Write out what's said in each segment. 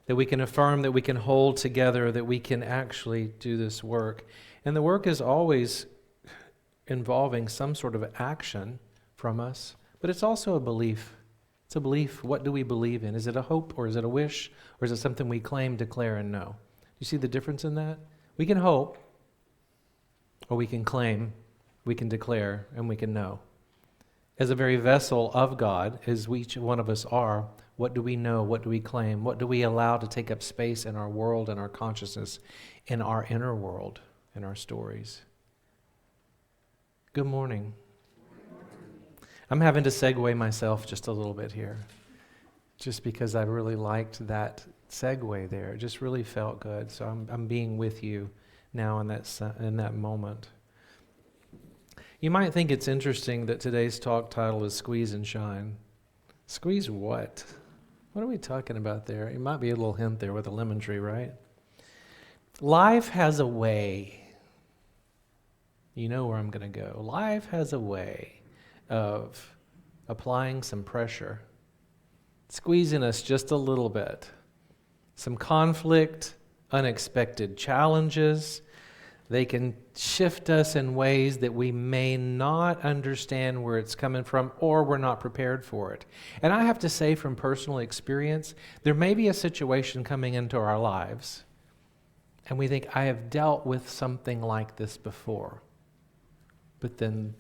that we can affirm, that we can hold together, that we can actually do this work. And the work is always involving some sort of action from us, but it's also a belief. It's a belief. What do we believe in? Is it a hope, or is it a wish, or is it something we claim, declare, and know? You see the difference in that? We can hope, or we can claim, we can declare, and we can know. As a very vessel of God, as each one of us are, what do we know? What do we claim? What do we allow to take up space in our world and our consciousness, in our inner world, in our stories? Good morning. I'm having to segue myself just a little bit here, just because I really liked that segue there. It just really felt good. So I'm being with you now in that moment. You might think it's interesting that today's talk title is Squeeze and Shine. Squeeze what? What are we talking about there? It might be a little hint there with a lemon tree, right? Life has a way. You know where I'm going to go. Life has a way of applying some pressure, squeezing us just a little bit. Some conflict, unexpected challenges. They can shift us in ways that we may not understand where it's coming from, or we're not prepared for it. And I have to say from personal experience, there may be a situation coming into our lives, and we think, I have dealt with something like this before. But then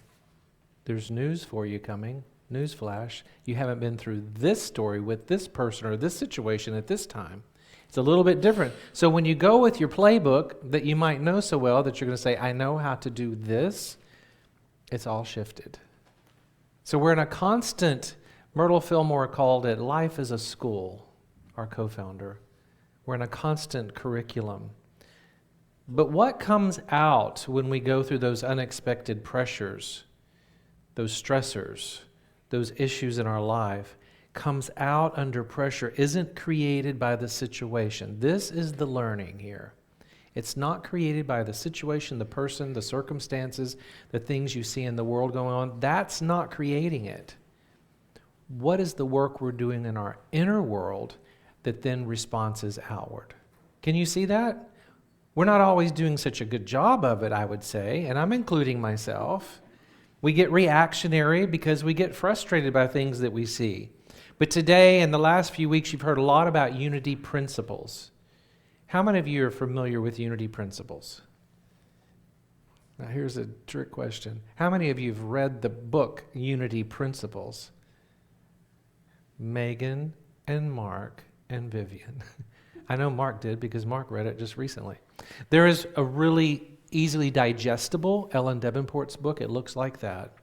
there's news for you coming, newsflash. You haven't been through this story with this person or this situation at this time. It's a little bit different. So when you go with your playbook that you might know so well that you're going to say, I know how to do this, it's all shifted. So we're in a constant, Myrtle Fillmore called it, life is a school, our co-founder. We're in a constant curriculum. But what comes out when we go through those unexpected pressures, those stressors, those issues in our life, comes out under pressure, isn't created by the situation. This is the learning here. It's not created by the situation, the person, the circumstances, the things you see in the world going on. That's not creating it. What is the work we're doing in our inner world that then responses outward? Can you see that? We're not always doing such a good job of it, I would say, and I'm including myself. We get reactionary because we get frustrated by things that we see. But today, in the last few weeks, you've heard a lot about unity principles. How many of you are familiar with unity principles? Now, here's a trick question. How many of you have read the book Unity Principles? Megan and Mark and Vivian. I know Mark did because Mark read it just recently. There is a really easily digestible Ellen Davenport's book. It looks like that.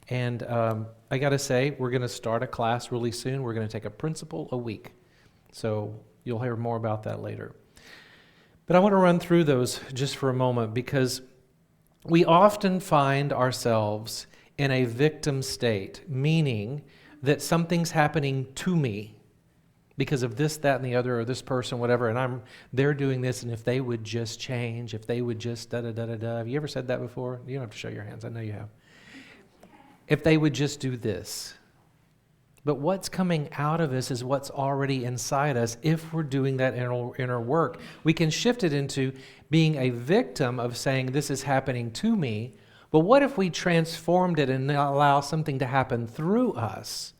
And I got to say, we're going to start a class really soon. We're going to take a principle a week. So you'll hear more about that later. But I want to run through those just for a moment because we often find ourselves in a victim state, meaning that something's happening to me because of this, that, and the other, or this person, whatever, and they're doing this, and if they would just change, if they would just da-da-da-da-da. Have you ever said that before? You don't have to show your hands. I know you have. If they would just do this. But what's coming out of us is what's already inside us if we're doing that inner work. We can shift it into being a victim of saying, this is happening to me. But what if we transformed it and allow something to happen through us?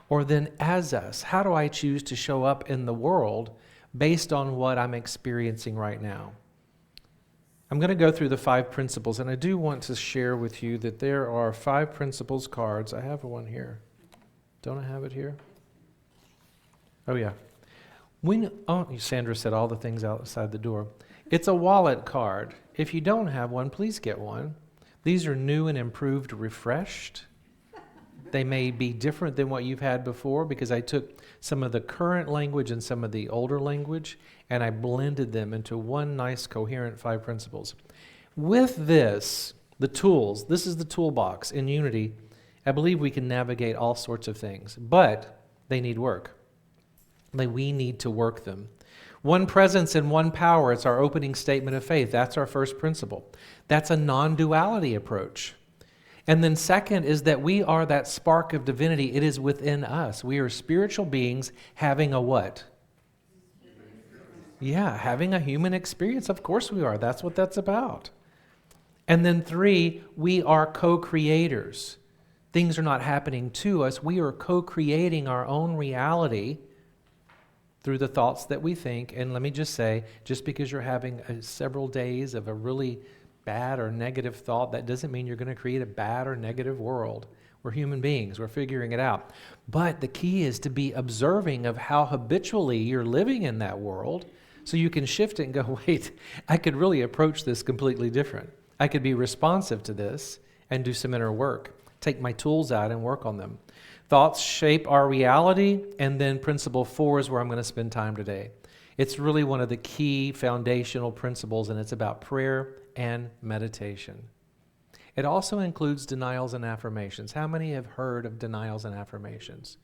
Or then as us? How do I choose to show up in the world based on what I'm experiencing right now? I'm going to go through the 5 principles, and I do want to share with you that there are 5 principles cards. I have one here. Don't I have it here? Oh, yeah. Sandra said all the things outside the door. It's a wallet card. If you don't have one, please get one. These are new and improved, refreshed. They may be different than what you've had before because I took some of the current language and some of the older language and I blended them into one nice coherent 5 principles. With this, the tools, this is the toolbox in Unity. I believe we can navigate all sorts of things, but they need work. We need to work them. One presence and one power. It's our opening statement of faith. That's our first principle. That's a non-duality approach. And then second is that we are that spark of divinity. It is within us. We are spiritual beings having a what? Yeah, having a human experience. Of course we are. That's what that's about. And then 3, we are co-creators. Things are not happening to us. We are co-creating our own reality through the thoughts that we think. And let me just say, just because you're having several days of a really bad or negative thought, that doesn't mean you're going to create a bad or negative world. We're human beings. We're figuring it out. But the key is to be observing of how habitually you're living in that world so you can shift it and go, wait, I could really approach this completely different. I could be responsive to this and do some inner work. Take my tools out and work on them. Thoughts shape our reality, and then principle 4 is where I'm going to spend time today. It's really one of the key foundational principles, and it's about prayer and meditation. It also includes denials and affirmations. How many have heard of denials and affirmations?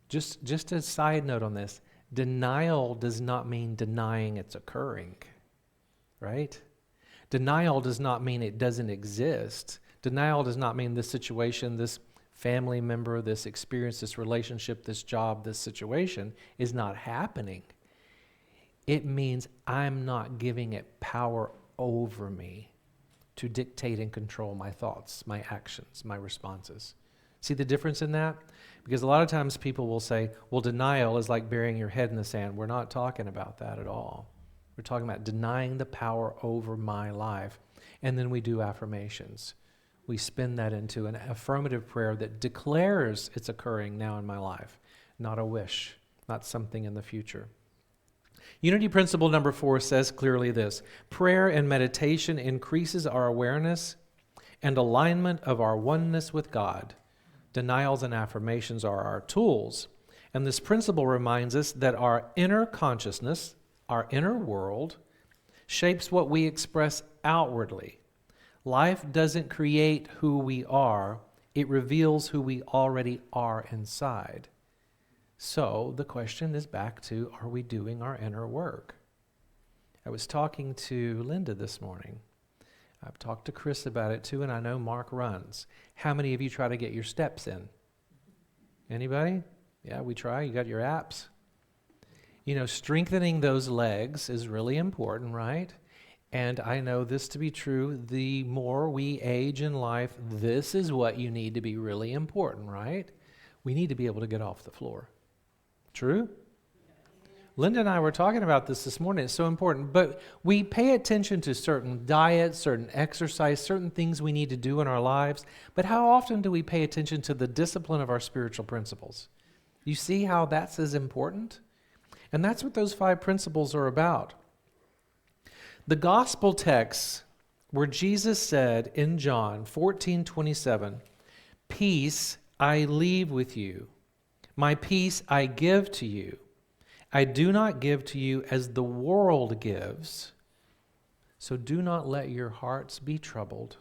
Just a side note on this, denial does not mean denying it's occurring, right? Denial does not mean it doesn't exist. Denial does not mean this situation, this family member, this experience, this relationship, this job, this situation is not happening. It means I'm not giving it power over me to dictate and control my thoughts, my actions, my responses. See the difference in that? Because a lot of times people will say, well, denial is like burying your head in the sand. We're not talking about that at all. We're talking about denying the power over my life. And then we do affirmations. We spin that into an affirmative prayer that declares it's occurring now in my life, not a wish, not something in the future. Unity principle number 4 says clearly this: prayer and meditation increases our awareness and alignment of our oneness with God. Denials and affirmations are our tools. And this principle reminds us that our inner consciousness, our inner world, shapes what we express outwardly. Life doesn't create who we are, it reveals who we already are inside. So the question is back to, are we doing our inner work? I was talking to Linda this morning. I've talked to Chris about it too, and I know Mark runs. How many of you try to get your steps in? Anybody? Yeah, we try. You got your apps? You know, strengthening those legs is really important, right? And I know this to be true. The more we age in life, this is what you need to be really important, right? We need to be able to get off the floor. True? Linda and I were talking about this morning. It's so important. But we pay attention to certain diets, certain exercise, certain things we need to do in our lives. But how often do we pay attention to the discipline of our spiritual principles? You see how that's as important? And that's what those 5 principles are about. The gospel texts where Jesus said in John 14:27, "Peace I leave with you. My peace I give to you. I do not give to you as the world gives. So do not let your hearts be troubled,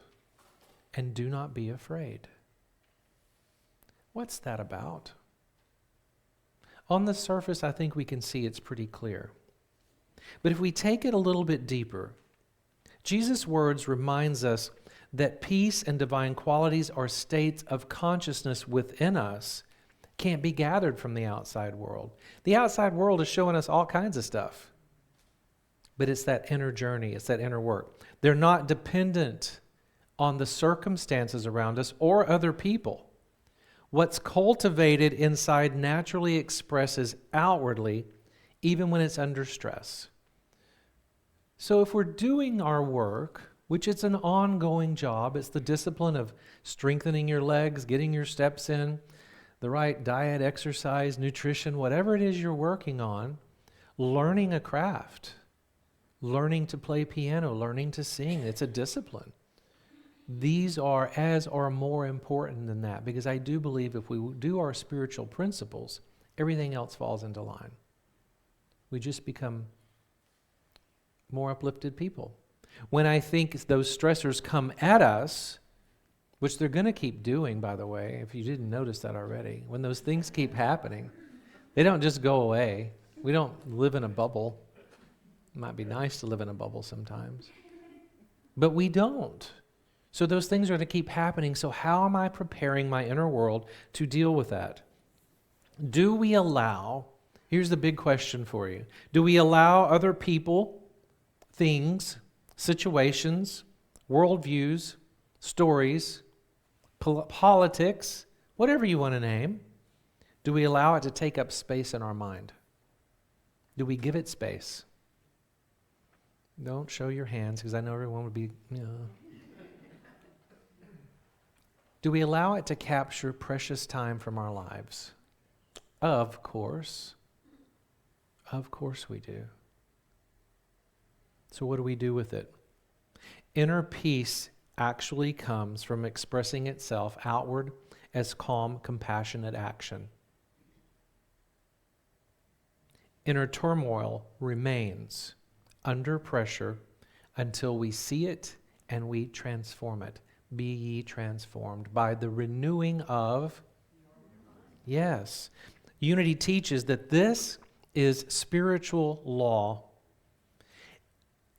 and do not be afraid." What's that about? On the surface, I think we can see it's pretty clear. But if we take it a little bit deeper, Jesus' words reminds us that peace and divine qualities are states of consciousness within us, can't be gathered from the outside world. The outside world is showing us all kinds of stuff. But it's that inner journey, it's that inner work. They're not dependent on the circumstances around us or other people. What's cultivated inside naturally expresses outwardly, even when it's under stress. So if we're doing our work, which it's an ongoing job, it's the discipline of strengthening your legs, getting your steps in, the right diet, exercise, nutrition, whatever it is you're working on, learning a craft, learning to play piano, learning to sing, it's a discipline. These are as or more important than that, because I do believe if we do our spiritual principles, everything else falls into line. We just become more uplifted people. When I think those stressors come at us, which they're going to keep doing, by the way, if you didn't notice that already, when those things keep happening, they don't just go away. We don't live in a bubble. It might be nice to live in a bubble sometimes, but we don't. So those things are going to keep happening. So how am I preparing my inner world to deal with that? Do we allow, Here's the big question for you. Do we allow other people, things, situations, worldviews, stories, politics, whatever you want to name, do we allow it to take up space in our mind? Do we give it space? Don't show your hands because I know everyone would be, Do we allow it to capture precious time from our lives? Of course. Of course we do. So what do we do with it? Inner peace actually comes from expressing itself outward as calm, compassionate action. Inner turmoil remains under pressure until we see it and we transform it. Be ye transformed by the renewing of... Yes. Unity teaches that this is spiritual law.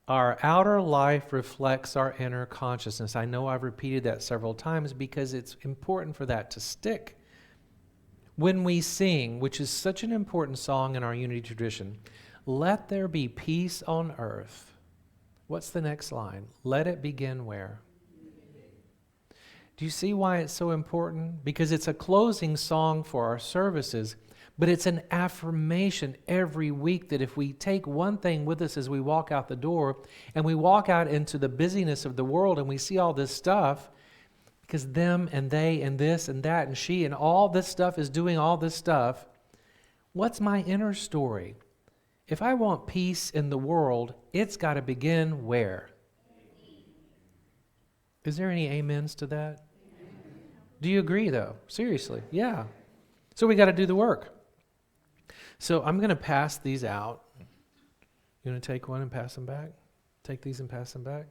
Our outer life reflects our inner consciousness. I know I've repeated that several times because it's important for that to stick. When we sing, which is such an important song in our unity tradition, let there be peace on earth. What's the next line? Let it begin where? Do you see why it's so important? Because it's a closing song for our services, but it's an affirmation every week that if we take one thing with us as we walk out the door and we walk out into the busyness of the world and we see all this stuff, because them and they and this and that and she and all this stuff is doing all this stuff, what's my inner story? If I want peace in the world, it's got to begin where? Is there any amens to that? Do you agree, though? Seriously, yeah. So we got to do the work. So I'm going to pass these out. You want to take one and pass them back? Take these and pass them back?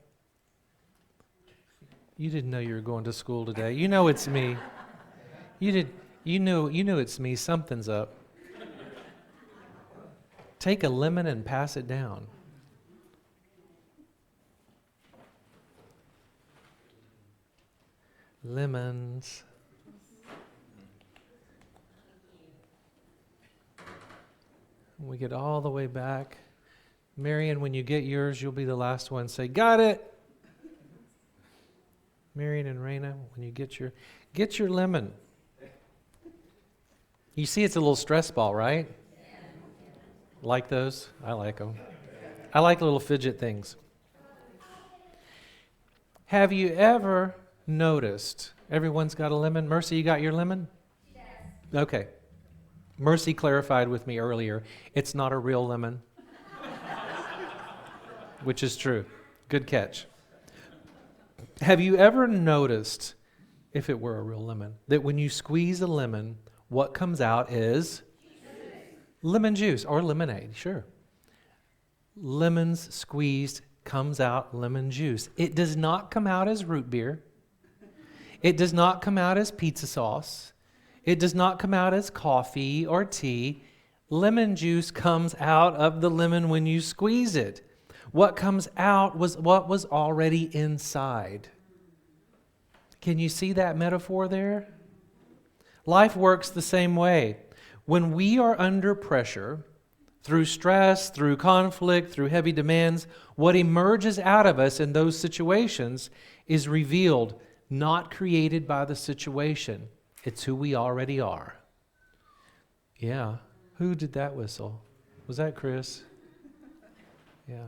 You didn't know you were going to school today. You know it's me. You knew it's me. Something's up. Take a lemon and pass it down. Lemons. We get all the way back. Marion, when you get yours, you'll be the last one. Say, got it. Marion and Raina, when you get your lemon. You see it's a little stress ball, right? Like those? I like them. I like little fidget things. Have you ever noticed, everyone's got a lemon? Mercy, you got your lemon? Yes. Okay. Mercy clarified with me earlier, it's not a real lemon. Which is true. Good catch. Have you ever noticed, if it were a real lemon, that when you squeeze a lemon, what comes out is lemon juice or lemonade, sure. Lemons squeezed comes out lemon juice. It does not come out as root beer. It does not come out as pizza sauce. It does not come out as coffee or tea. Lemon juice comes out of the lemon when you squeeze it. What comes out was what was already inside. Can you see that metaphor there? Life works the same way. When we are under pressure, through stress, through conflict, through heavy demands, what emerges out of us in those situations is revealed, not created by the situation. It's who we already are. Yeah. Who did that whistle? Was that Chris? Yeah.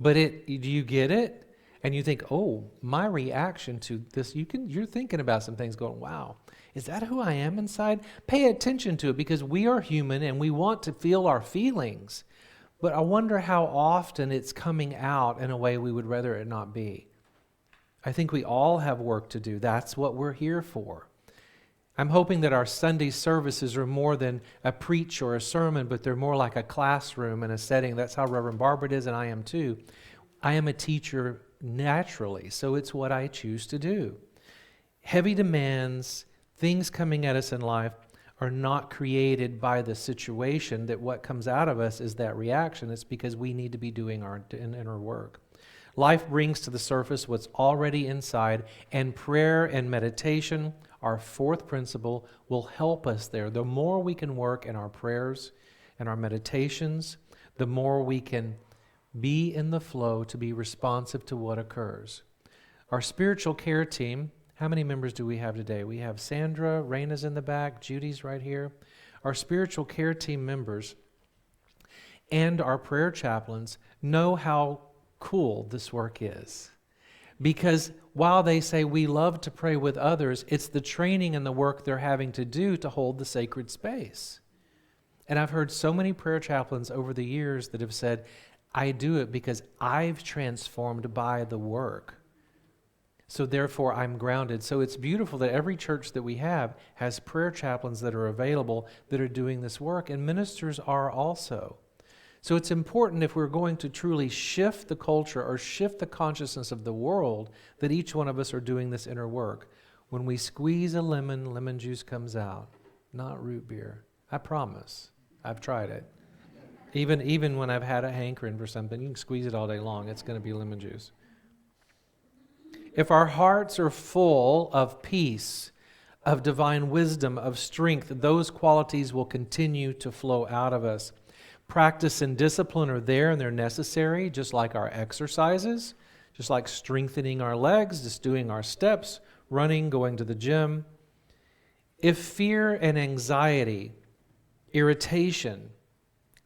But do you get it? And you think, oh, my reaction to this, you're thinking about some things going, wow, is that who I am inside? Pay attention to it because we are human and we want to feel our feelings. But I wonder how often it's coming out in a way we would rather it not be. I think we all have work to do. That's what we're here for. I'm hoping that our Sunday services are more than a preach or a sermon, but they're more like a classroom and a setting. That's how Reverend Barbara is, and I am too. I am a teacher naturally, so it's what I choose to do. Heavy demands, things coming at us in life are not created by the situation, that what comes out of us is that reaction. It's because we need to be doing our inner work. Life brings to the surface what's already inside, and prayer and meditation, our fourth principle, will help us there. The more we can work in our prayers, and our meditations, the more we can be in the flow to be responsive to what occurs. Our spiritual care team, how many members do we have today? We have Sandra, Raina's in the back, Judy's right here. Our spiritual care team members and our prayer chaplains know how cool this work is. Because while they say we love to pray with others, it's the training and the work they're having to do to hold the sacred space. And I've heard so many prayer chaplains over the years that have said, I do it because I've transformed by the work. So therefore I'm grounded. So it's beautiful that every church that we have has prayer chaplains that are available that are doing this work, and ministers are also. So it's important, if we're going to truly shift the culture or shift the consciousness of the world, that each one of us are doing this inner work. When we squeeze a lemon, lemon juice comes out, not root beer. I promise. I've tried it. Even when I've had a hankering for something, you can squeeze it all day long. It's going to be lemon juice. If our hearts are full of peace, of divine wisdom, of strength, those qualities will continue to flow out of us. Practice and discipline are there and they're necessary, just like our exercises, just like strengthening our legs, just doing our steps, running, going to the gym. If fear and anxiety, irritation,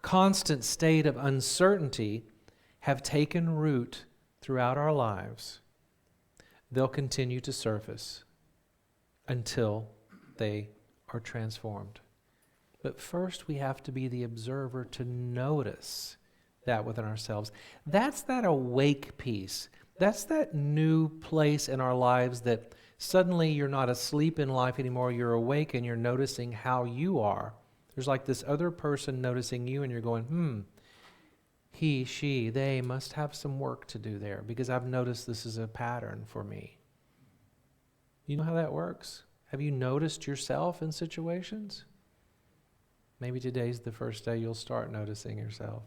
constant state of uncertainty have taken root throughout our lives, they'll continue to surface until they are transformed. But first, we have to be the observer to notice that within ourselves. That's that awake piece. That's that new place in our lives that suddenly you're not asleep in life anymore. You're awake and you're noticing how you are. There's like this other person noticing you, and you're going, he, she, they must have some work to do there because I've noticed this is a pattern for me. You know how that works? Have you noticed yourself in situations? Maybe today's the first day you'll start noticing yourself.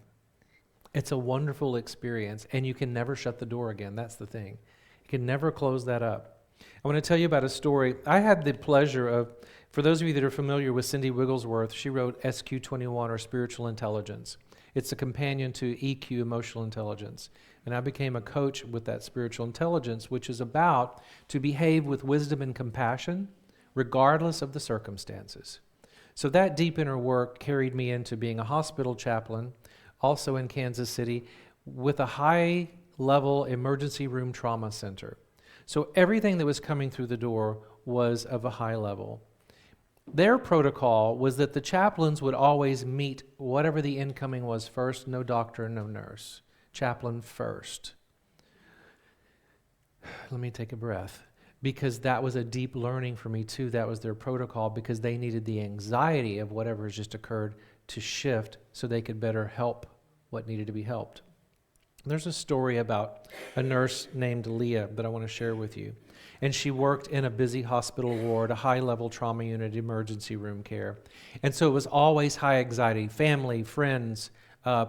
It's a wonderful experience, and you can never shut the door again. That's the thing. You can never close that up. I want to tell you about a story. I had the pleasure of, for those of you that are familiar with Cindy Wigglesworth, she wrote SQ21, or Spiritual Intelligence. It's a companion to EQ, Emotional Intelligence. And I became a coach with that spiritual intelligence, which is about to behave with wisdom and compassion, regardless of the circumstances. So that deep inner work carried me into being a hospital chaplain, also in Kansas City, with a high-level emergency room trauma center. So everything that was coming through the door was of a high level. Their protocol was that the chaplains would always meet whatever the incoming was first, no doctor, no nurse. Chaplain first. Let me take a breath. Because that was a deep learning for me too. That was their protocol, because they needed the anxiety of whatever has just occurred to shift so they could better help what needed to be helped. There's a story about a nurse named Leah that I want to share with you. And she worked in a busy hospital ward, a high-level trauma unit, emergency room care. And so it was always high anxiety, family, friends,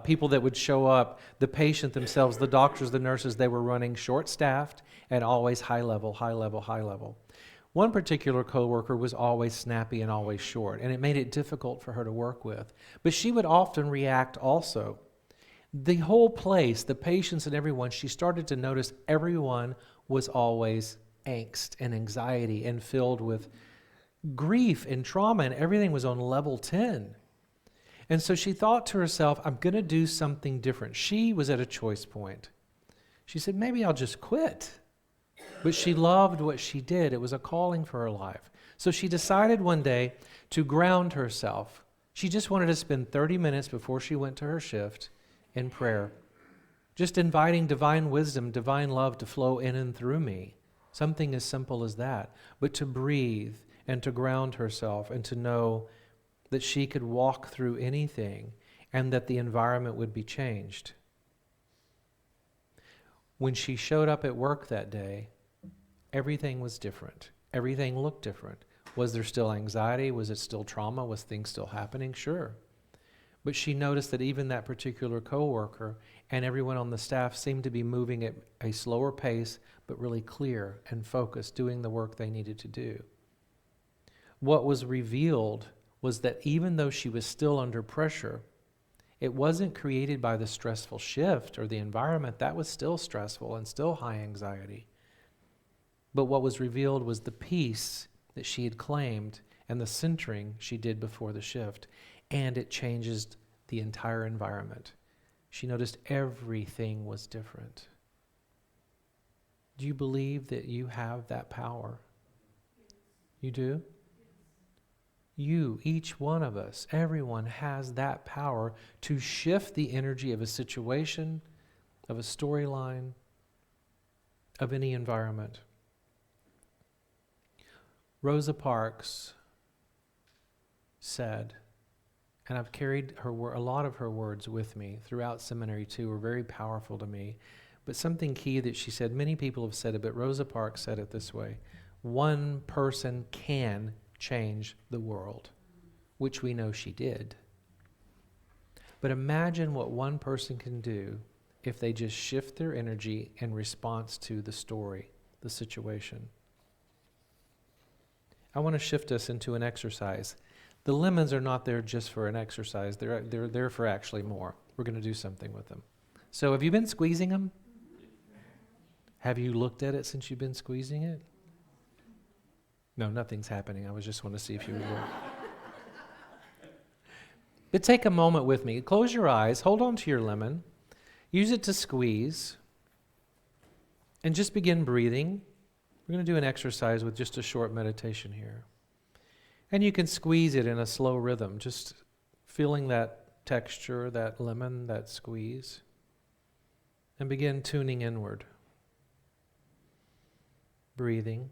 people that would show up, the patient themselves, the doctors, the nurses, they were running short-staffed and always high level, high level, high level. One particular coworker was always snappy and always short, and it made it difficult for her to work with. But she would often react also. The whole place, the patients and everyone, she started to notice everyone was always angst and anxiety and filled with grief and trauma, and everything was on level 10. And so she thought to herself, I'm going to do something different. She was at a choice point. She said, maybe I'll just quit. But she loved what she did. It was a calling for her life. So she decided one day to ground herself. She just wanted to spend 30 minutes before she went to her shift in prayer, just inviting divine wisdom, divine love to flow in and through me. Something as simple as that. But to breathe and to ground herself and to know that she could walk through anything and that the environment would be changed. When she showed up at work that day, everything was different. Everything looked different. Was there still anxiety? Was it still trauma? Was things still happening? Sure. But she noticed that even that particular coworker and everyone on the staff seemed to be moving at a slower pace, but really clear and focused, doing the work they needed to do. What was revealed was that even though she was still under pressure, It wasn't created by the stressful shift or the environment. That was still stressful and still high anxiety. But what was revealed was the peace that she had claimed and the centering she did before the shift. And it changes the entire environment. She noticed everything was different. Do you believe that you have that power? You do? You, each one of us, everyone has that power to shift the energy of a situation, of a storyline, of any environment. Rosa Parks said, and I've carried a lot of her words with me throughout seminary too, were very powerful to me. But something key that she said, many people have said it, but Rosa Parks said it this way: one person can change the world, which we know she did. But imagine what one person can do if they just shift their energy in response to the story, the situation. I want to shift us into an exercise. The lemons are not there just for an exercise. They're there for actually more. We're going to do something with them. So have you been squeezing them? Have you looked at it since you've been squeezing it? No, nothing's happening. I just want to see if you would look. But take a moment with me. Close your eyes. Hold on to your lemon. Use it to squeeze. And just begin breathing. We're going to do an exercise with just a short meditation here. And you can squeeze it in a slow rhythm, just feeling that texture, that lemon, that squeeze. And begin tuning inward. Breathing.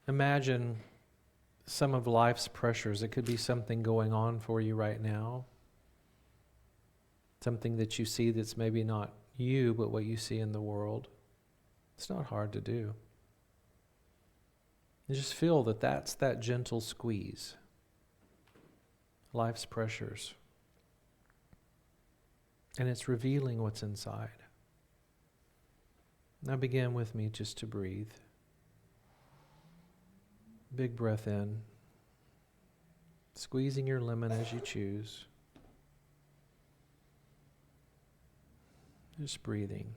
Imagine some of life's pressures. It could be something going on for you right now. Something that you see that's maybe not you, but what you see in the world. It's not hard to do. You just feel that that's that gentle squeeze. Life's pressures. And it's revealing what's inside. Now begin with me just to breathe. Big breath in. Squeezing your lemon as you choose. Just breathing.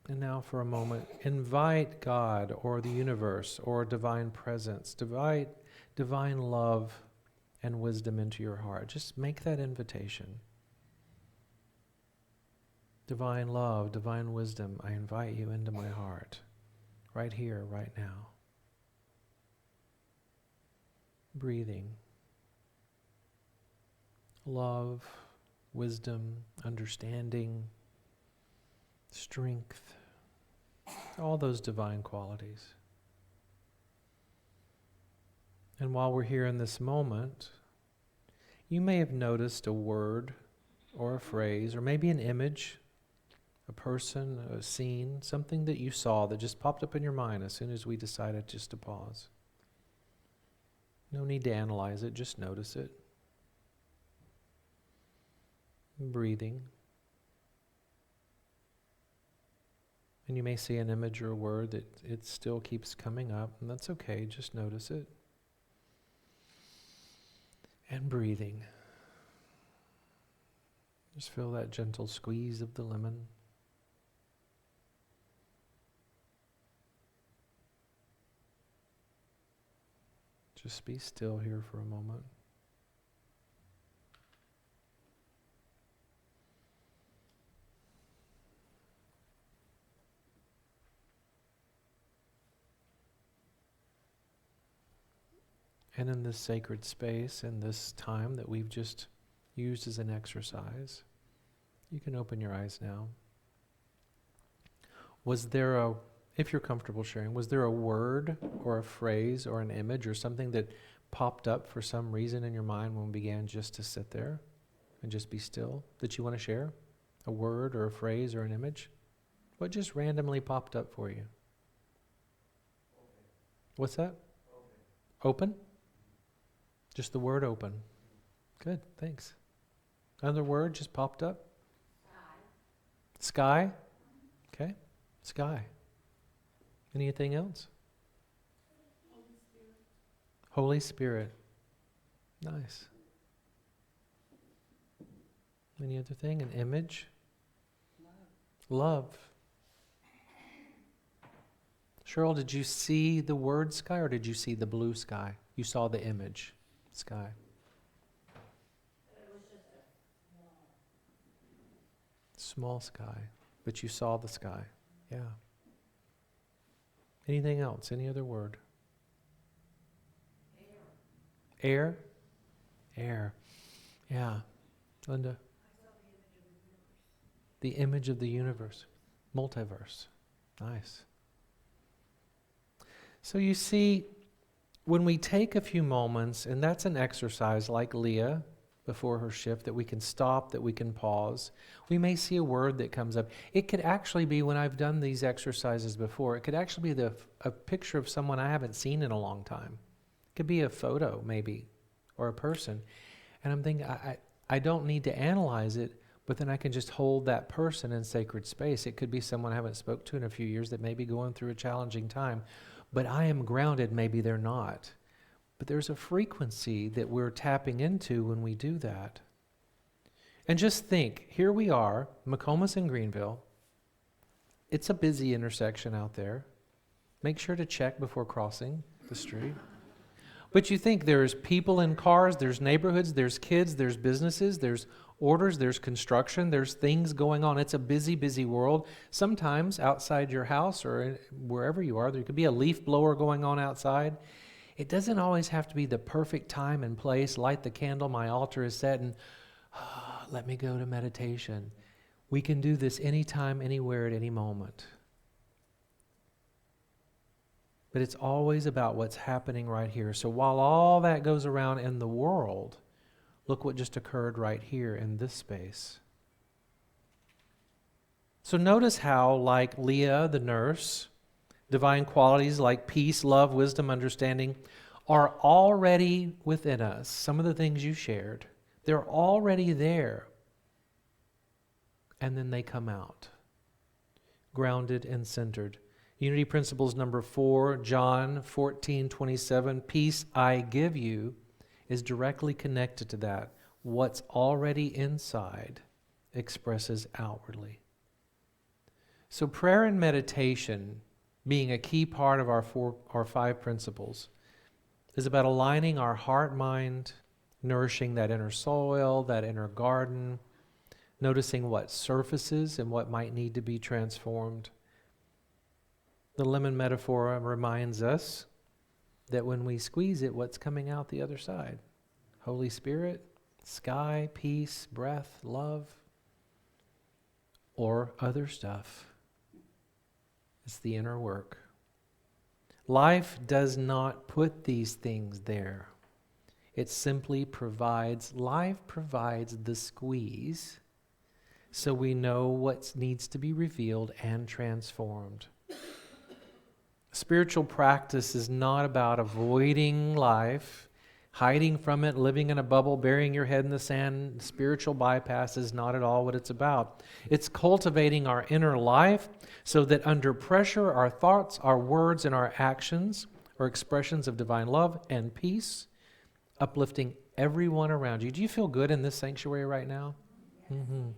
And now for a moment, invite God or the universe or divine presence, divine love and wisdom into your heart. Just make that invitation. Divine love, divine wisdom, I invite you into my heart, right here, right now. Breathing. Love, wisdom, understanding, strength, all those divine qualities. And while we're here in this moment, you may have noticed a word or a phrase or maybe an image, a person, a scene, something that you saw that just popped up in your mind as soon as we decided just to pause. No need to analyze it, just notice it. Breathing. And you may see an image or a word that it still keeps coming up, and that's okay, just notice it. And breathing. Just feel that gentle squeeze of the lemon. Just be still here for a moment. And in this sacred space, in this time that we've just used as an exercise, you can open your eyes now. Was there if you're comfortable sharing, was there a word or a phrase or an image or something that popped up for some reason in your mind when we began just to sit there and just be still that you want to share? A word or a phrase or an image? What just randomly popped up for you? What's that? Open? Just the word open. Good, thanks. Another word just popped up? Sky? Okay, sky. Anything else? Holy Spirit. Nice. Any other thing? An image? Love. Cheryl, did you see the word sky or did you see the blue sky? You saw the image, sky. It was just a Small sky, but you saw the sky. Yeah. Anything else? Any other word? Air? Air. Yeah. Linda? I saw The image of the universe. Multiverse. Nice. So you see, when we take a few moments, and that's an exercise like Leah before her shift, that we can stop, that we can pause. We may see a word that comes up. It could actually be, when I've done these exercises before, it could actually be a picture of someone I haven't seen in a long time. It could be a photo, maybe, or a person. And I'm thinking, I don't need to analyze it, but then I can just hold that person in sacred space. It could be someone I haven't spoke to in a few years that may be going through a challenging time, but I am grounded, maybe they're not. But there's a frequency that we're tapping into when we do that. And just think, here we are, McComas and Greenville. It's a busy intersection out there. Make sure to check before crossing the street. But you think there's people in cars, there's neighborhoods, there's kids, there's businesses, there's orders, there's construction, there's things going on. It's a busy, busy world. Sometimes outside your house or wherever you are, there could be a leaf blower going on outside. It doesn't always have to be the perfect time and place. Light the candle, my altar is set, and let me go to meditation. We can do this anytime, anywhere, at any moment. But it's always about what's happening right here. So while all that goes around in the world, look what just occurred right here in this space. So notice how, like Leah, the nurse, divine qualities like peace, love, wisdom, understanding are already within us. Some of the things you shared, they're already there. And then they come out, grounded and centered. Unity Principles number 4, John 14:27, peace I give you, is directly connected to that. What's already inside expresses outwardly. So prayer and meditation, being a key part of our 5 principles, is about aligning our heart, mind, nourishing that inner soil, that inner garden, noticing what surfaces and what might need to be transformed. The lemon metaphor reminds us that when we squeeze it, what's coming out the other side? Holy Spirit, sky, peace, breath, love, or other stuff. It's the inner work. Life does not put these things there. It simply provides, life provides the squeeze so we know what needs to be revealed and transformed. Spiritual practice is not about avoiding life, hiding from it, living in a bubble, burying your head in the sand. Spiritual bypass is not at all what it's about. It's cultivating our inner life so that under pressure, our thoughts, our words, and our actions are expressions of divine love and peace, uplifting everyone around you. Do you feel good in this sanctuary right now? Mm-hmm.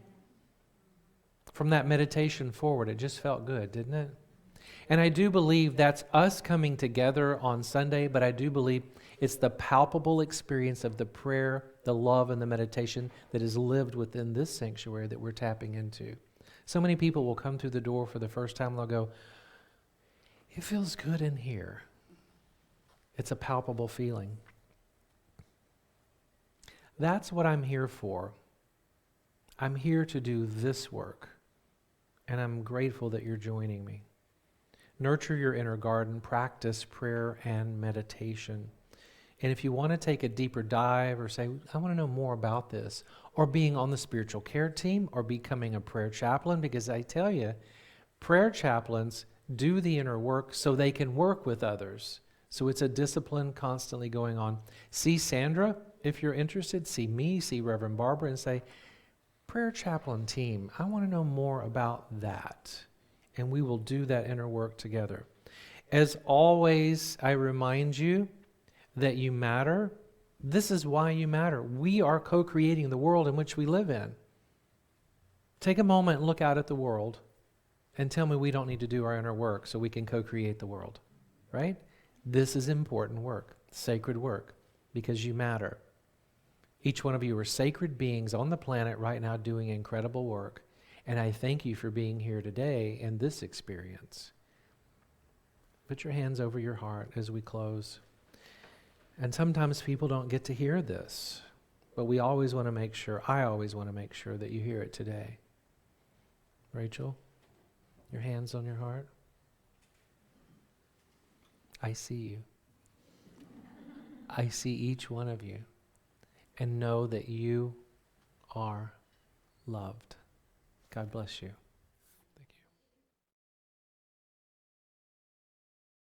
From that meditation forward, it just felt good, didn't it? And I do believe that's us coming together on Sunday, but I do believe it's the palpable experience of the prayer, the love, and the meditation that is lived within this sanctuary that we're tapping into. So many people will come through the door for the first time and they'll go, it feels good in here. It's a palpable feeling. That's what I'm here for. I'm here to do this work, and I'm grateful that you're joining me. Nurture your inner garden, practice prayer and meditation. And if you want to take a deeper dive or say, I want to know more about this, or being on the spiritual care team, or becoming a prayer chaplain, because I tell you, prayer chaplains do the inner work so they can work with others. So it's a discipline constantly going on. See Sandra, if you're interested. See me, see Reverend Barbara, and say, prayer chaplain team, I want to know more about that. And we will do that inner work together. As always, I remind you that you matter. This is why you matter. We are co-creating the world in which we live in. Take a moment and look out at the world and tell me we don't need to do our inner work so we can co-create the world, right? This is important work, sacred work, because you matter. Each one of you are sacred beings on the planet right now doing incredible work. And I thank you for being here today in this experience. Put your hands over your heart as we close. And sometimes people don't get to hear this, but we always want to make sure, I always want to make sure that you hear it today. Rachel, your hands on your heart. I see you. I see each one of you. And know that you are loved. God bless you.